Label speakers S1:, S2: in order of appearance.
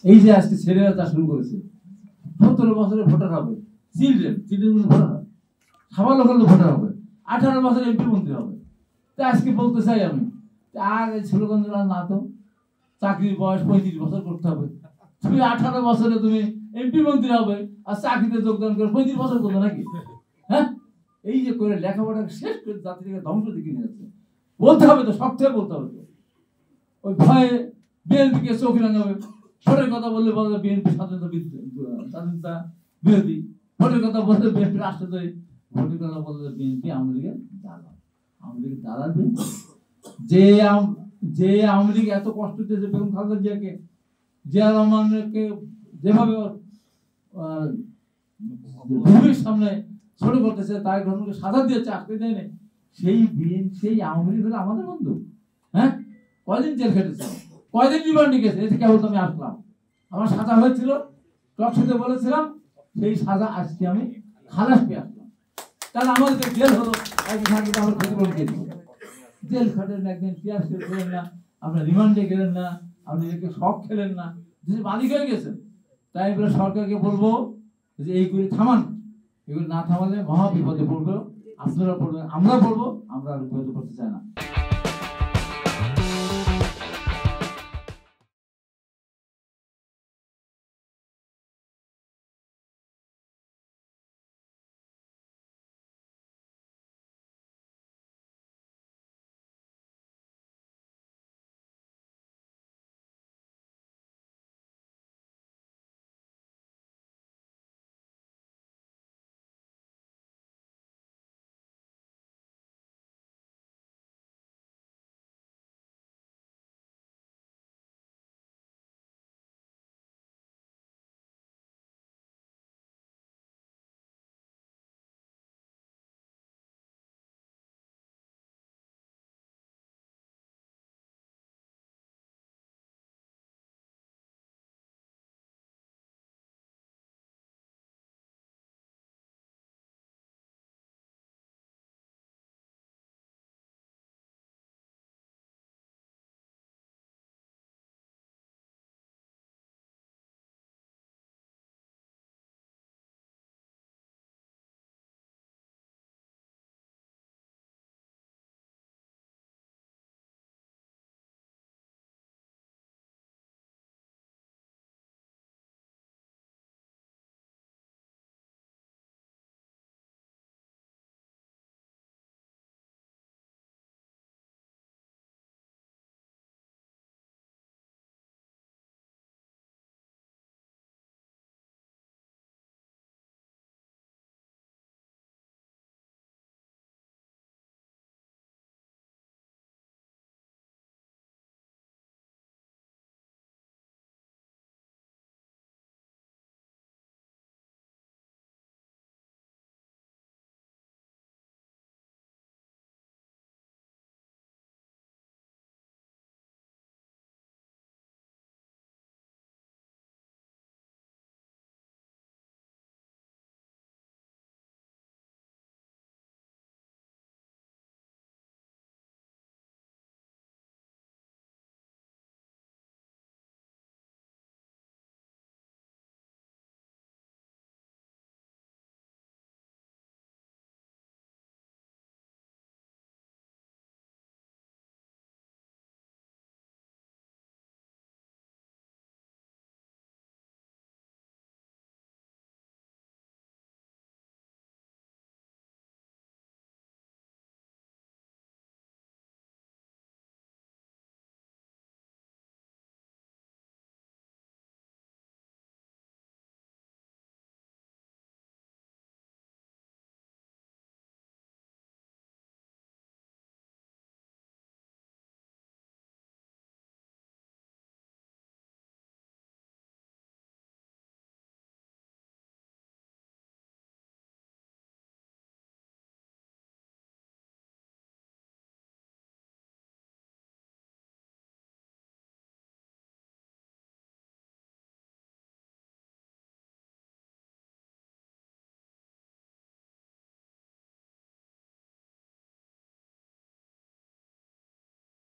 S1: এই যে আজকে ছেলেরা তা শুরু করেছে, 17 বছরে ভোটার হবে, চিলড্রেন ভোটার হবে, সাবালক ভোটার হবে, 18 বছরে এমপি মন্ত্রী হবে। তা আজকে বলতে চাই আমি, আর এই ছেলেগঞ্জরা না, তো চাকরির বয়স 35 বছর করতে হবে। তুমি 18 বছরে তুমি এমপি মন্ত্রী হবে, আর চাকরিতে যোগদান করে 35 বছর করবে নাকি? হ্যাঁ, এই যে করে লেখাপড়া শেষ করে জাতিকে ধ্বংস দিকে নিয়ে যাচ্ছে। বলতে হবে তো, শক্ত হয়ে বলতে হবে তো। ওই ভয়ে বিএনপিকে চোখ রাঙাবে, ভোটের কথা বললে বলবে বিএনপি স্বাধীনতা বিরোধী, ভোটের কথা বললে বিএনপি রাষ্ট্রদ্রোহী, ভোটের কথা বললে বিএনপি আওয়ামী লীগের দালাল। আওয়ামী লীগের দালাল বিএনপি। যে আওয়ামী লীগ এত কষ্ট দিয়েছে বেগম খালেদা জিয়াকে, জিয়া রহমানকে যেভাবে ভূমির সামনে ছোট করতেছে, তার ঘটনাকে সাজা দিয়েছে, আজকে দেয়নি, সেই আওয়ামী লীগ হলো আমাদের বন্ধু। হ্যাঁ, কয়দিন জেল খেটেছে, কয়দিন রিমান্ডে গেছে, এই কেবল আমি আসলাম, আমার সাজা হয়েছিল, টকশোতে বলেছিলাম, সেই সাজা আজকে আমি খালাস পেয়ে আসলাম। তাহলে আমাদের জেল হলো, একদিন থাকলে আমরা ক্ষতিপূরণ দিয়ে দিব। জেল খাটেন না, একদিন পেঁয়াজ খেলেন না, আপনার রিমান্ডে গেলেন না, আপনি এদিকে শখ খেলেন না, দেশের মালিক হয়ে গেছেন। তাই বলে সরকারকে বলবো যে এইগুলি থামান, এগুলি না থামালে মহা বিপদে পড়বে, আপনারা পড়বেন, আমরা পড়বো, আমরা আর বিপদে পড়তে চাই না।